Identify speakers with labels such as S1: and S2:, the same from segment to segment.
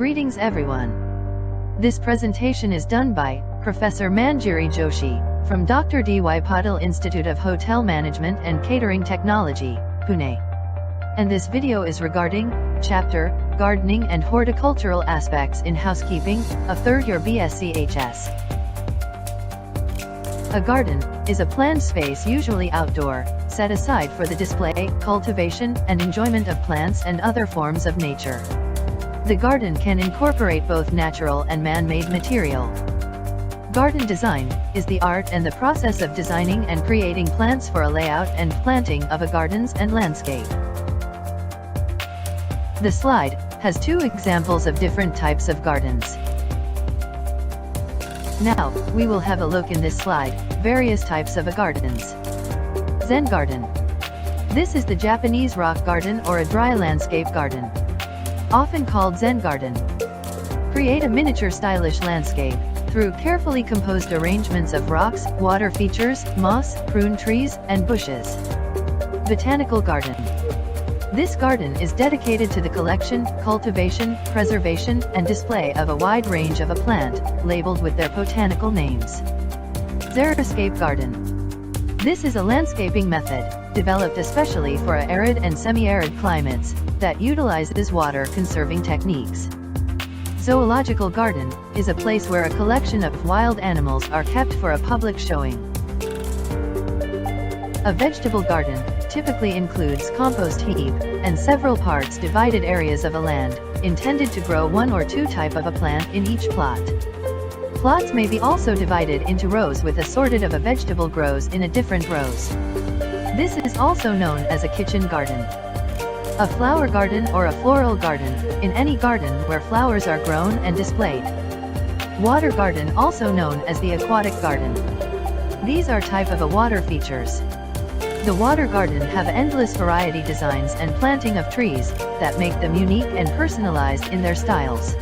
S1: Greetings everyone. This presentation is done by Professor Manjiri Joshi from Dr. D.Y. Patil Institute of Hotel Management and Catering Technology, Pune. And this video is regarding chapter Gardening and Horticultural Aspects in Housekeeping of 3rd year BSc-HS. A garden is a planned space, usually outdoor, set aside for the display, cultivation, and enjoyment of plants and other forms of nature. The garden can incorporate both natural and man-made material. Garden design is the art and the process of designing and creating plants for a layout and planting of a gardens and landscape. The slide has two examples of different types of gardens. Now, we will have a look in this slide, various types of gardens. Zen garden. This is the Japanese rock garden or a dry landscape garden, often called Zen garden. Create a miniature stylish landscape through carefully composed arrangements of rocks, water features, moss, prune trees, and bushes. Botanical garden. This garden is dedicated to the collection, cultivation, preservation, and display of a wide range of a plant, labeled with their botanical names. Xeriscape garden. This is a landscaping method, developed especially for arid and semi-arid climates, that utilizes water-conserving techniques. Zoological garden is a place where a collection of wild animals are kept for a public showing. A vegetable garden typically includes compost heap and several parts divided areas of a land, intended to grow one or two type of a plant in each plot. Plots may be also divided into rows with assorted of a vegetable grows in a different rows. This is also known as a kitchen garden. A flower garden or a floral garden, in any garden where flowers are grown and displayed. Water garden, also known as the aquatic garden. These are type of a water features. The water garden have endless variety designs and planting of trees, that make them unique and personalized in their styles.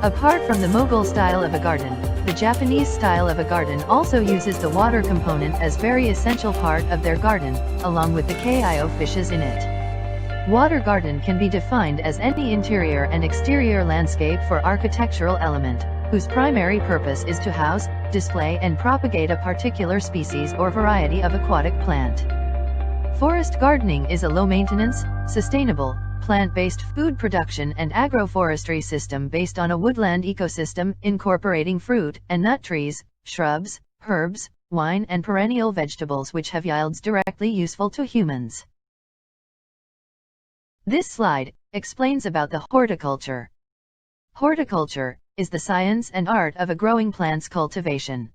S1: Apart from the Mughal style of a garden, the Japanese style of a garden also uses the water component as very essential part of their garden, along with the kyo fishes in it. Water garden can be defined as any interior and exterior landscape for architectural element, whose primary purpose is to house, display and propagate a particular species or variety of aquatic plant. Forest gardening is a low-maintenance, sustainable, plant-based food production and agroforestry system based on a woodland ecosystem, incorporating fruit and nut trees, shrubs, herbs, wine and perennial vegetables which have yields directly useful to humans. This slide explains about the horticulture. Horticulture is the science and art of a growing plant's cultivation.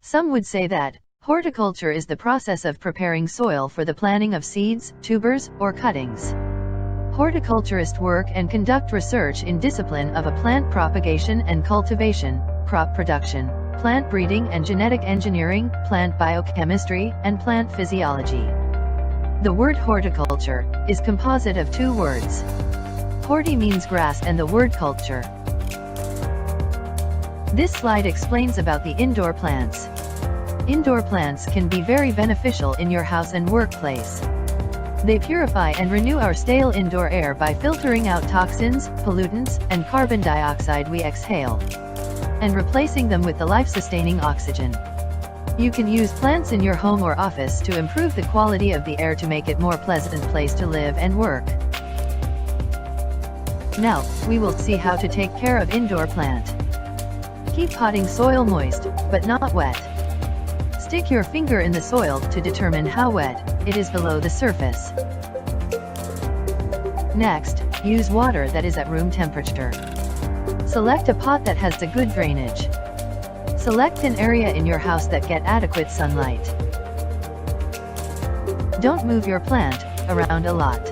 S1: Some would say that horticulture is the process of preparing soil for the planting of seeds, tubers, or cuttings. Horticulturists work and conduct research in discipline of a plant propagation and cultivation, crop production, plant breeding and genetic engineering, plant biochemistry, and plant physiology. The word horticulture is composite of two words. Horti means grass and the word culture. This slide explains about the indoor plants. Indoor plants can be very beneficial in your house and workplace. They purify and renew our stale indoor air by filtering out toxins, pollutants, and carbon dioxide we exhale, and replacing them with the life-sustaining oxygen. You can use plants in your home or office to improve the quality of the air to make it more pleasant place to live and work. Now, we will see how to take care of indoor plant. Keep potting soil moist, but not wet. Stick your finger in the soil to determine how wet it is below the surface. Next, use water that is at room temperature. Select a pot that has a good drainage. Select an area in your house that get adequate sunlight. Don't move your plant around a lot.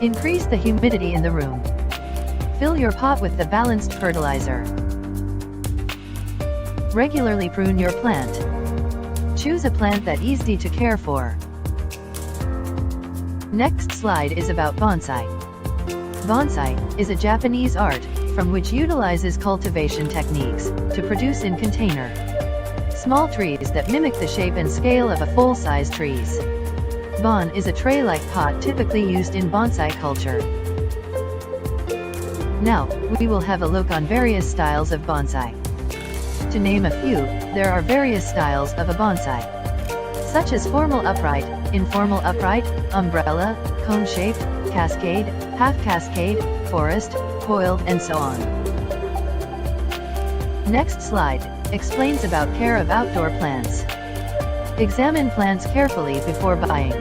S1: Increase the humidity in the room. Fill your pot with the balanced fertilizer. Regularly prune your plant. Choose a plant that is easy to care for. Next slide is about bonsai. Bonsai is a Japanese art from which utilizes cultivation techniques to produce in container small trees that mimic the shape and scale of a full-size trees. Bon is a tray-like pot typically used in bonsai culture. Now, we will have a look on various styles of bonsai. To name a few, there are various styles of a bonsai, such as formal upright, informal upright, umbrella, cone-shaped, cascade, half-cascade, forest, coiled, and so on. Next slide explains about care of outdoor plants. Examine plants carefully before buying.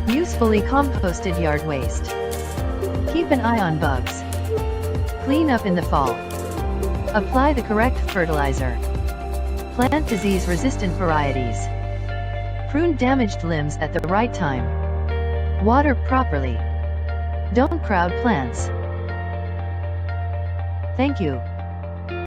S1: Use fully composted yard waste. Keep an eye on bugs. Clean up in the fall. Apply the correct fertilizer. Plant disease-resistant varieties. Prune damaged limbs at the right time. Water properly. Don't crowd plants. Thank you.